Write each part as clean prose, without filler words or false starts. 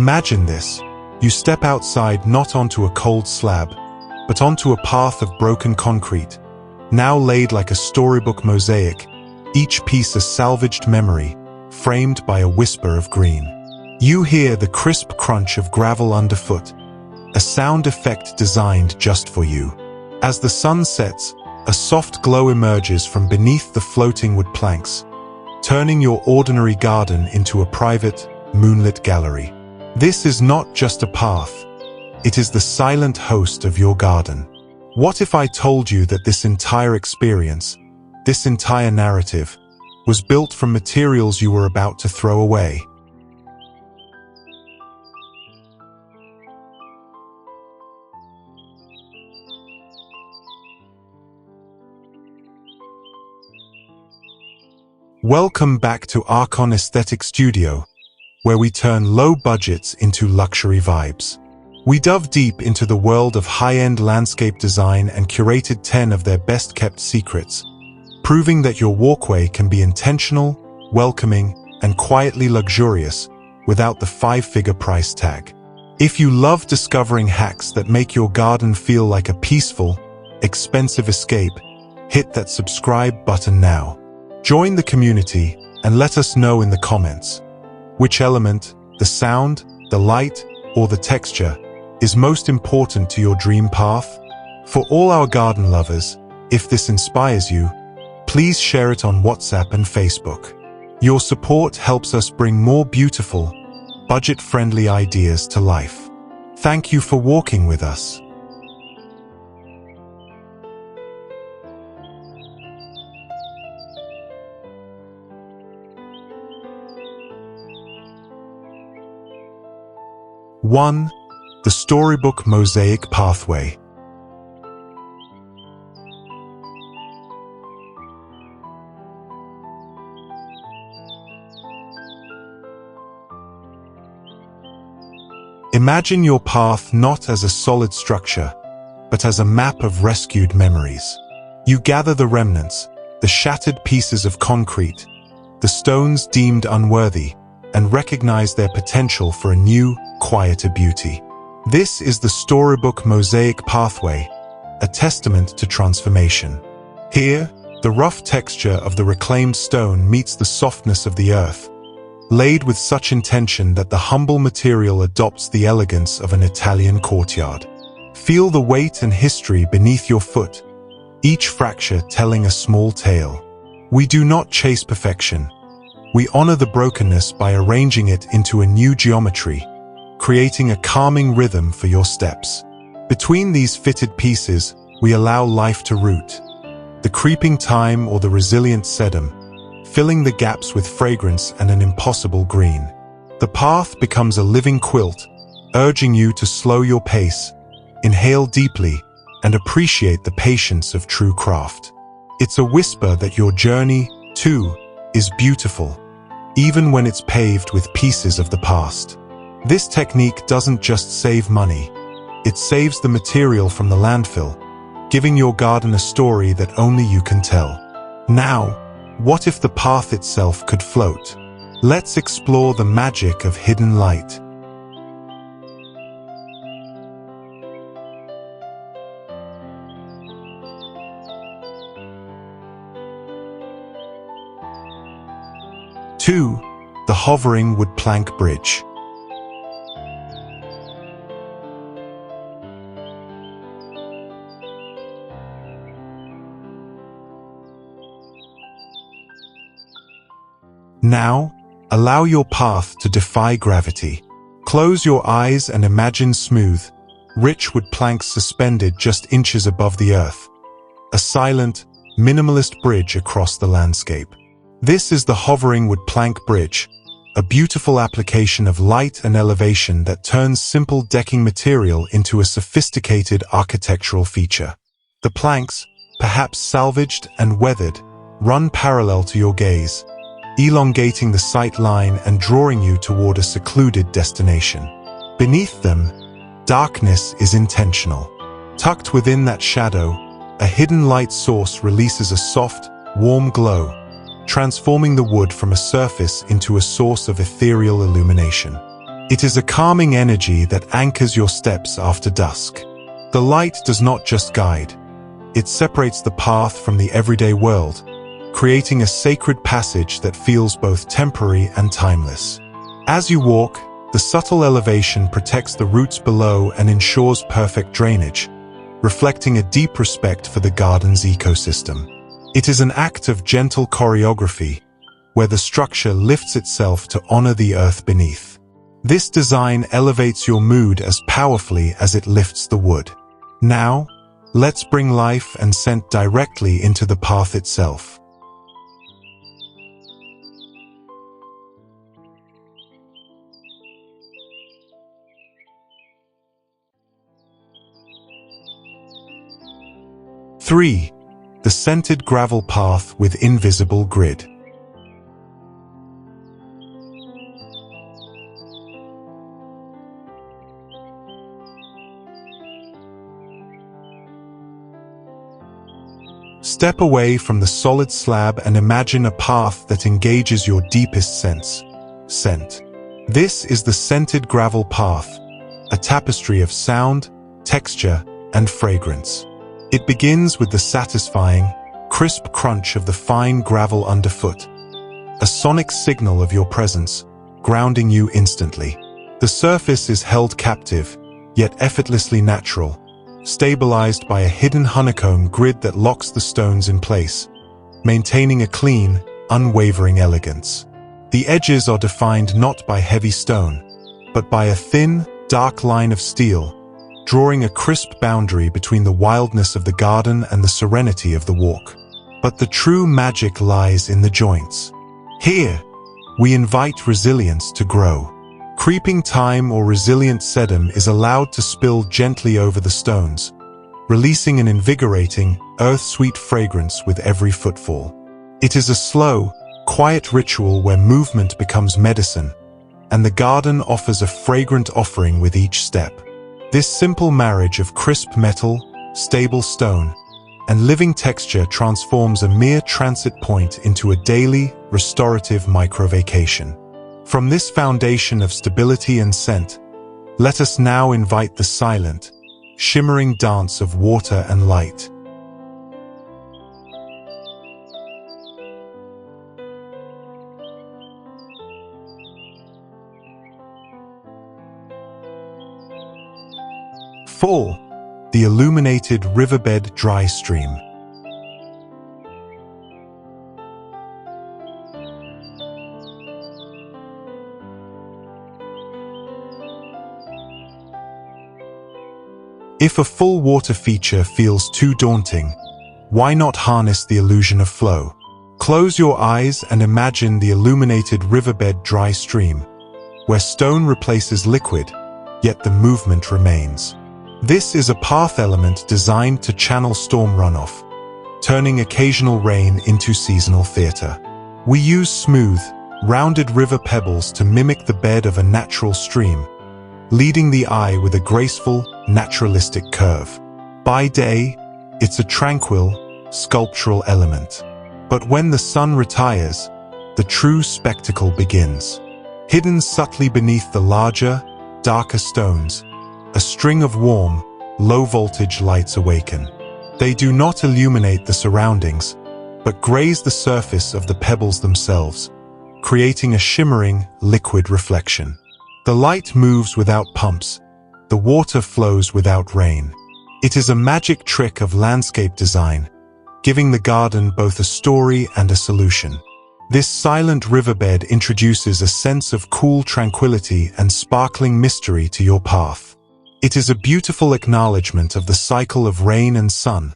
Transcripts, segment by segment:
Imagine this. You step outside not onto a cold slab, but onto a path of broken concrete, now laid like a storybook mosaic, each piece a salvaged memory, framed by a whisper of green. You hear the crisp crunch of gravel underfoot, a sound effect designed just for you. As the sun sets, a soft glow emerges from beneath the floating wood planks, turning your ordinary garden into a private, moonlit gallery. This is not just a path, it is the silent host of your garden. What if I told you that this entire experience, this entire narrative, was built from materials you were about to throw away? Welcome back to Arkan Aesthetic Studio, where we turn low budgets into luxury vibes. We dove deep into the world of high-end landscape design and curated 10 of their best-kept secrets, proving that your walkway can be intentional, welcoming, and quietly luxurious without the 5-figure price tag. If you love discovering hacks that make your garden feel like a peaceful, expensive escape, hit that subscribe button now. Join the community and let us know in the comments which element, the sound, the light, or the texture, is most important to your dream path. For all our garden lovers, if this inspires you, please share it on WhatsApp and Facebook. Your support helps us bring more beautiful, budget-friendly ideas to life. Thank you for walking with us. One, the Storybook Mosaic Pathway. Imagine your path not as a solid structure, but as a map of rescued memories. You gather the remnants, the shattered pieces of concrete, the stones deemed unworthy, and recognize their potential for a new, quieter beauty. This is the Storybook Mosaic Pathway, a testament to transformation. Here, the rough texture of the reclaimed stone meets the softness of the earth, laid with such intention that the humble material adopts the elegance of an Italian courtyard. Feel the weight and history beneath your foot, each fracture telling a small tale. We do not chase perfection. We honor the brokenness by arranging it into a new geometry, creating a calming rhythm for your steps. Between these fitted pieces, we allow life to root, the creeping thyme or the resilient sedum, filling the gaps with fragrance and an impossible green. The path becomes a living quilt, urging you to slow your pace, inhale deeply, and appreciate the patience of true craft. It's a whisper that your journey, too, is beautiful, even when it's paved with pieces of the past. This technique doesn't just save money, it saves the material from the landfill, giving your garden a story that only you can tell. Now, what if the path itself could float? Let's explore the magic of hidden light. Two, the hovering wood plank bridge. Now, allow your path to defy gravity. Close your eyes and imagine smooth, rich wood planks suspended just inches above the earth. A silent, minimalist bridge across the landscape. This is the hovering wood plank bridge, a beautiful application of light and elevation that turns simple decking material into a sophisticated architectural feature. The planks, perhaps salvaged and weathered, run parallel to your gaze, elongating the sight line and drawing you toward a secluded destination. Beneath them, darkness is intentional. Tucked within that shadow, a hidden light source releases a soft, warm glow, transforming the wood from a surface into a source of ethereal illumination. It is a calming energy that anchors your steps after dusk. The light does not just guide. It separates the path from the everyday world, creating a sacred passage that feels both temporary and timeless. As you walk, the subtle elevation protects the roots below and ensures perfect drainage, reflecting a deep respect for the garden's ecosystem. It is an act of gentle choreography, where the structure lifts itself to honor the earth beneath. This design elevates your mood as powerfully as it lifts the wood. Now, let's bring life and scent directly into the path itself. Three, the scented gravel path with invisible grid. Step away from the solid slab and imagine a path that engages your deepest sense, scent. This is the scented gravel path, a tapestry of sound, texture, and fragrance. It begins with the satisfying, crisp crunch of the fine gravel underfoot, a sonic signal of your presence, grounding you instantly. The surface is held captive, yet effortlessly natural, stabilized by a hidden honeycomb grid that locks the stones in place, maintaining a clean, unwavering elegance. The edges are defined not by heavy stone, but by a thin, dark line of steel, drawing a crisp boundary between the wildness of the garden and the serenity of the walk. But the true magic lies in the joints. Here, we invite resilience to grow. Creeping thyme or resilient sedum is allowed to spill gently over the stones, releasing an invigorating, earth-sweet fragrance with every footfall. It is a slow, quiet ritual where movement becomes medicine, and the garden offers a fragrant offering with each step. This simple marriage of crisp metal, stable stone, and living texture transforms a mere transit point into a daily, restorative micro-vacation. From this foundation of stability and scent, let us now invite the silent, shimmering dance of water and light. Four, the illuminated riverbed dry stream. If a full water feature feels too daunting, why not harness the illusion of flow? Close your eyes and imagine the illuminated riverbed dry stream, where stone replaces liquid, yet the movement remains. This is a path element designed to channel storm runoff, turning occasional rain into seasonal theater. We use smooth, rounded river pebbles to mimic the bed of a natural stream, leading the eye with a graceful, naturalistic curve. By day, it's a tranquil, sculptural element. But when the sun retires, the true spectacle begins. Hidden subtly beneath the larger, darker stones, a string of warm, low-voltage lights awaken. They do not illuminate the surroundings, but graze the surface of the pebbles themselves, creating a shimmering, liquid reflection. The light moves without pumps, the water flows without rain. It is a magic trick of landscape design, giving the garden both a story and a solution. This silent riverbed introduces a sense of cool tranquility and sparkling mystery to your path. It is a beautiful acknowledgement of the cycle of rain and sun,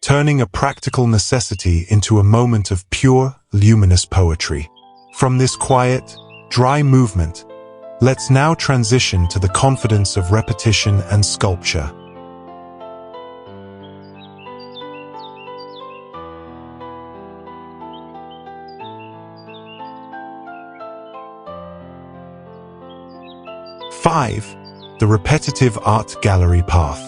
turning a practical necessity into a moment of pure, luminous poetry. From this quiet, dry movement, let's now transition to the confidence of repetition and sculpture. Five, the repetitive art gallery path.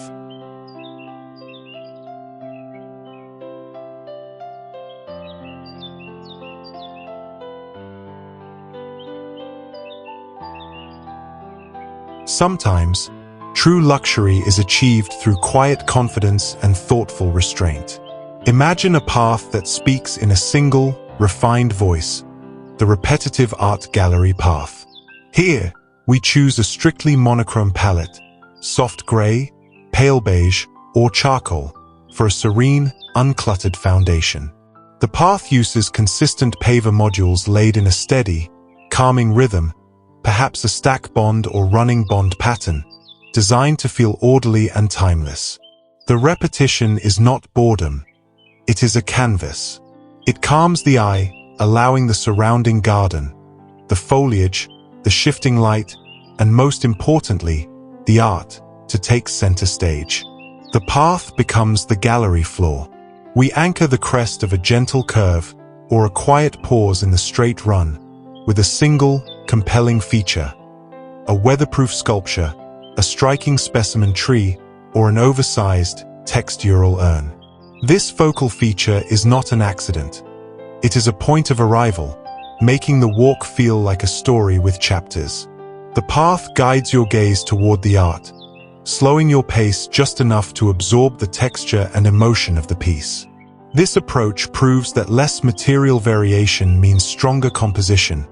Sometimes, true luxury is achieved through quiet confidence and thoughtful restraint. Imagine a path that speaks in a single, refined voice, the repetitive art gallery path. Here, we choose a strictly monochrome palette, soft gray, pale beige, or charcoal, for a serene, uncluttered foundation. The path uses consistent paver modules laid in a steady, calming rhythm, perhaps a stack bond or running bond pattern, designed to feel orderly and timeless. The repetition is not boredom. It is a canvas. It calms the eye, allowing the surrounding garden, the foliage, the shifting light, and most importantly, the art, to take center stage. The path becomes the gallery floor. We anchor the crest of a gentle curve or a quiet pause in the straight run with a single, compelling feature, a weatherproof sculpture, a striking specimen tree, or an oversized, textural urn. This focal feature is not an accident. It is a point of arrival, making the walk feel like a story with chapters. The path guides your gaze toward the art, slowing your pace just enough to absorb the texture and emotion of the piece. This approach proves that less material variation means stronger composition,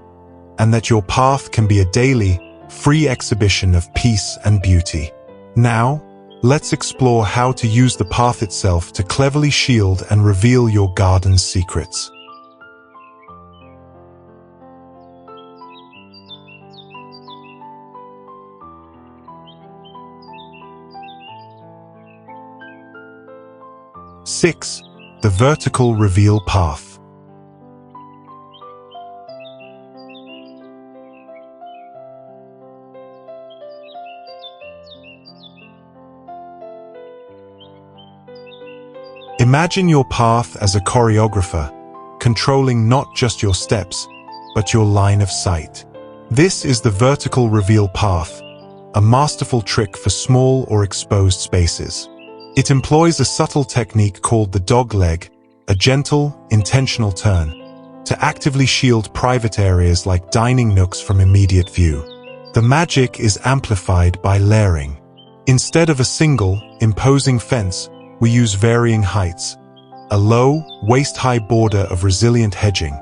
and that your path can be a daily, free exhibition of peace and beauty. Now, let's explore how to use the path itself to cleverly shield and reveal your garden's secrets. Six, the vertical reveal path. Imagine your path as a choreographer, controlling not just your steps, but your line of sight. This is the vertical reveal path, a masterful trick for small or exposed spaces. It employs a subtle technique called the dog leg, a gentle, intentional turn, to actively shield private areas like dining nooks from immediate view. The magic is amplified by layering. Instead of a single, imposing fence, we use varying heights, a low, waist-high border of resilient hedging,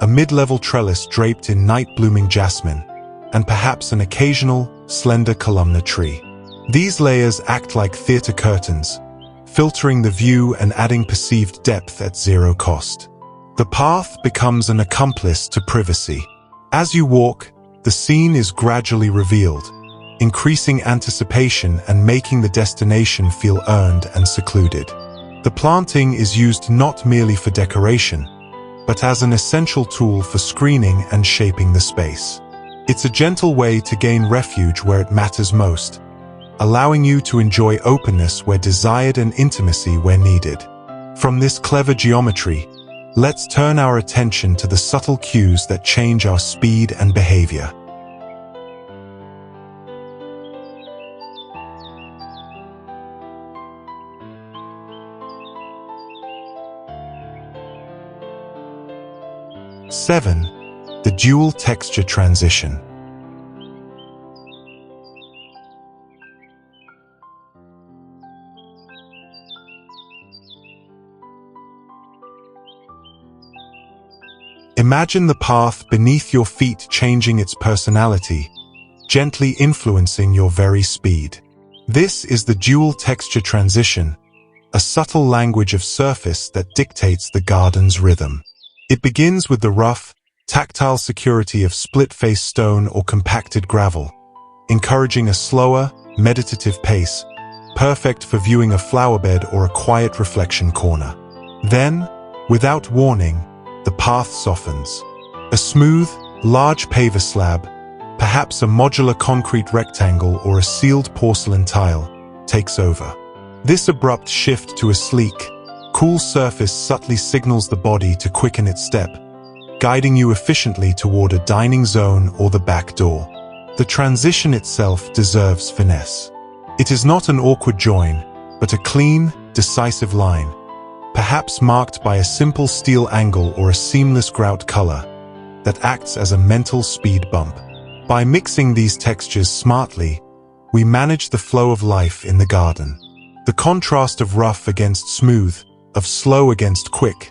a mid-level trellis draped in night-blooming jasmine, and perhaps an occasional, slender columnar tree. These layers act like theater curtains, filtering the view and adding perceived depth at zero cost. The path becomes an accomplice to privacy. As you walk, the scene is gradually revealed, increasing anticipation and making the destination feel earned and secluded. The planting is used not merely for decoration, but as an essential tool for screening and shaping the space. It's a gentle way to gain refuge where it matters most, allowing you to enjoy openness where desired and intimacy where needed. From this clever geometry, let's turn our attention to the subtle cues that change our speed and behavior. Seven, the dual texture transition. Imagine the path beneath your feet changing its personality, gently influencing your very speed. This is the dual texture transition, a subtle language of surface that dictates the garden's rhythm. It begins with the rough, tactile security of split-face stone or compacted gravel, encouraging a slower, meditative pace, perfect for viewing a flowerbed or a quiet reflection corner. Then, without warning, the path softens. A smooth, large paver slab, perhaps a modular concrete rectangle or a sealed porcelain tile, takes over. This abrupt shift to a sleek, cool surface subtly signals the body to quicken its step, guiding you efficiently toward a dining zone or the back door. The transition itself deserves finesse. It is not an awkward join, but a clean, decisive line, perhaps marked by a simple steel angle or a seamless grout color, that acts as a mental speed bump. By mixing these textures smartly, we manage the flow of life in the garden. The contrast of rough against smooth, of slow against quick,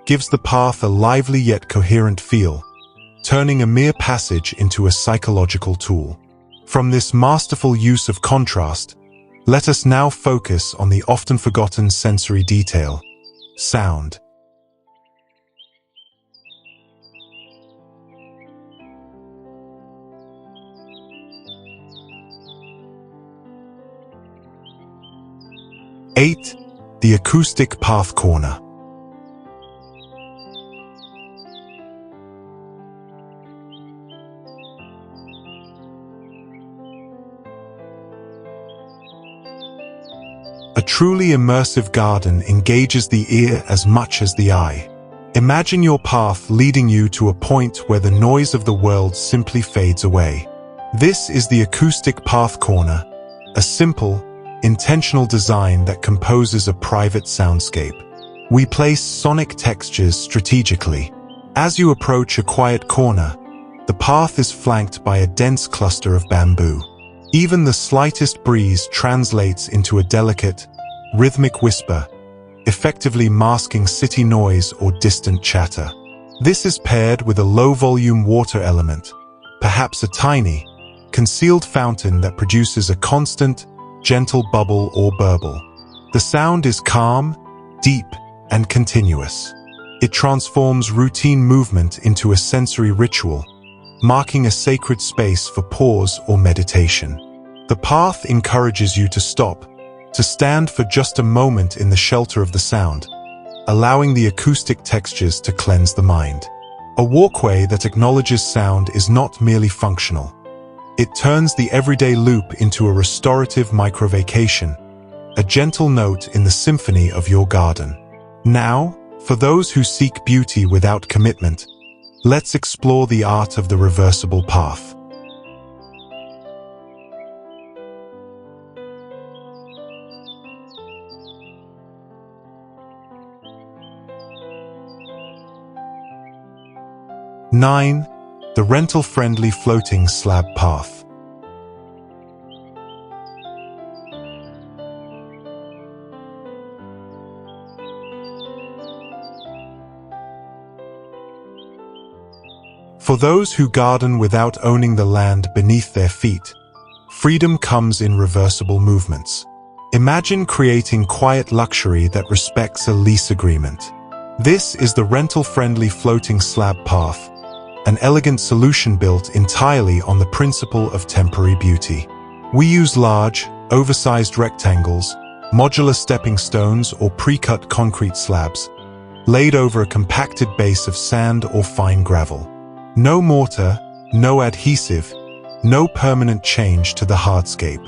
gives the path a lively yet coherent feel, turning a mere passage into a psychological tool. From this masterful use of contrast, let us now focus on the often forgotten sensory detail: sound. Eight, the acoustic path corner. A truly immersive garden engages the ear as much as the eye. Imagine your path leading you to a point where the noise of the world simply fades away. This is the acoustic path corner, a simple, intentional design that composes a private soundscape. We place sonic textures strategically. As you approach a quiet corner, the path is flanked by a dense cluster of bamboo. Even the slightest breeze translates into a delicate, rhythmic whisper, effectively masking city noise or distant chatter. This is paired with a low-volume water element, perhaps a tiny, concealed fountain that produces a constant, gentle bubble or burble. The sound is calm, deep, and continuous. It transforms routine movement into a sensory ritual, marking a sacred space for pause or meditation. The path encourages you to stop, to stand for just a moment in the shelter of the sound, allowing the acoustic textures to cleanse the mind. A walkway that acknowledges sound is not merely functional. It turns the everyday loop into a restorative micro-vacation, a gentle note in the symphony of your garden. Now, for those who seek beauty without commitment, let's explore the art of the reversible path. Nine, the rental-friendly floating slab path. For those who garden without owning the land beneath their feet, freedom comes in reversible movements. Imagine creating quiet luxury that respects a lease agreement. This is the rental-friendly floating slab path, an elegant solution built entirely on the principle of temporary beauty. We use large, oversized rectangles, modular stepping stones or pre-cut concrete slabs, laid over a compacted base of sand or fine gravel. No mortar, no adhesive, no permanent change to the hardscape.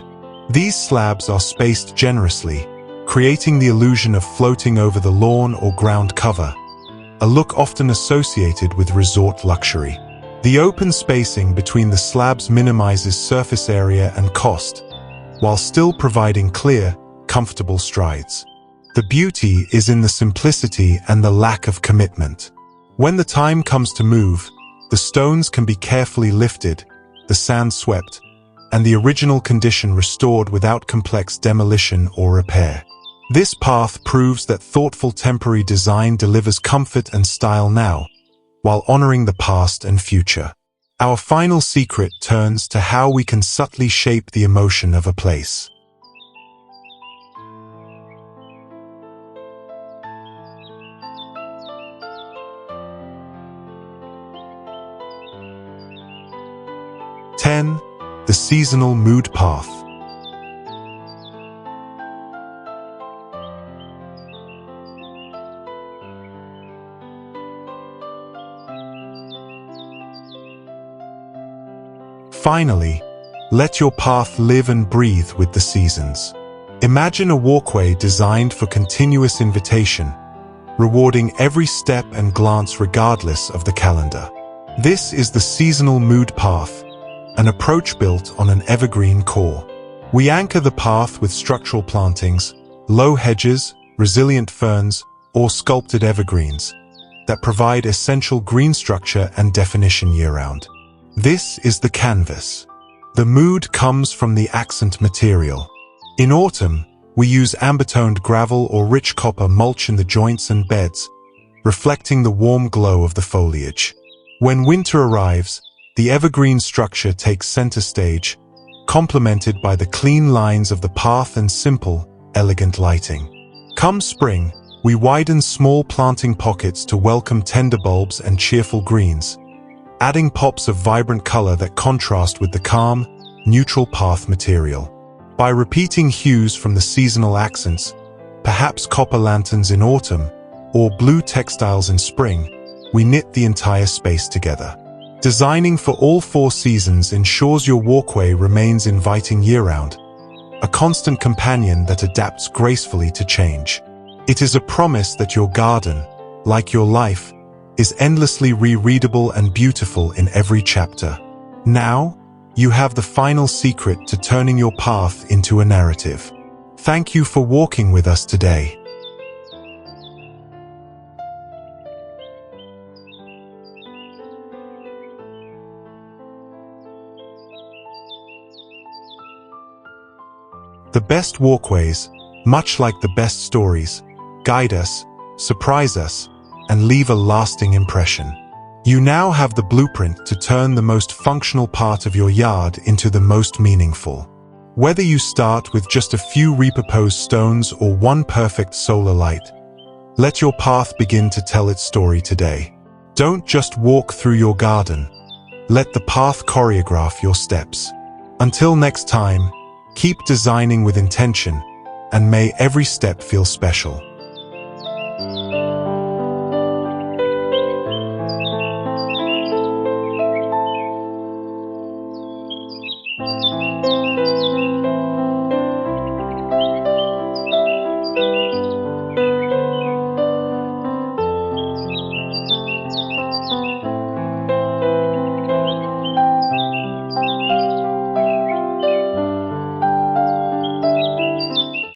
These slabs are spaced generously, creating the illusion of floating over the lawn or ground cover, a look often associated with resort luxury. The open spacing between the slabs minimizes surface area and cost, while still providing clear, comfortable strides. The beauty is in the simplicity and the lack of commitment. When the time comes to move, the stones can be carefully lifted, the sand swept, and the original condition restored without complex demolition or repair. This path proves that thoughtful temporary design delivers comfort and style now, while honoring the past and future. Our final secret turns to how we can subtly shape the emotion of a place. Ten, the seasonal mood path. Finally, let your path live and breathe with the seasons. Imagine a walkway designed for continuous invitation, rewarding every step and glance regardless of the calendar. This is the seasonal mood path, an approach built on an evergreen core. We anchor the path with structural plantings, low hedges, resilient ferns, or sculpted evergreens that provide essential green structure and definition year-round. This is the canvas. The mood comes from the accent material. In autumn, we use amber-toned gravel or rich copper mulch in the joints and beds, reflecting the warm glow of the foliage. When winter arrives, the evergreen structure takes center stage, complemented by the clean lines of the path and simple, elegant lighting. Come spring, we widen small planting pockets to welcome tender bulbs and cheerful greens, adding pops of vibrant color that contrast with the calm, neutral path material. By repeating hues from the seasonal accents, perhaps copper lanterns in autumn or blue textiles in spring, we knit the entire space together. Designing for all 4 seasons ensures your walkway remains inviting year-round, a constant companion that adapts gracefully to change. It is a promise that your garden, like your life, is endlessly rereadable and beautiful in every chapter. Now, you have the final secret to turning your path into a narrative. Thank you for walking with us today. The best walkways, much like the best stories, guide us, surprise us, and leave a lasting impression. You now have the blueprint to turn the most functional part of your yard into the most meaningful. Whether you start with just a few repurposed stones or one perfect solar light, let your path begin to tell its story today. Don't just walk through your garden. Let the path choreograph your steps. Until next time, keep designing with intention, and may every step feel special.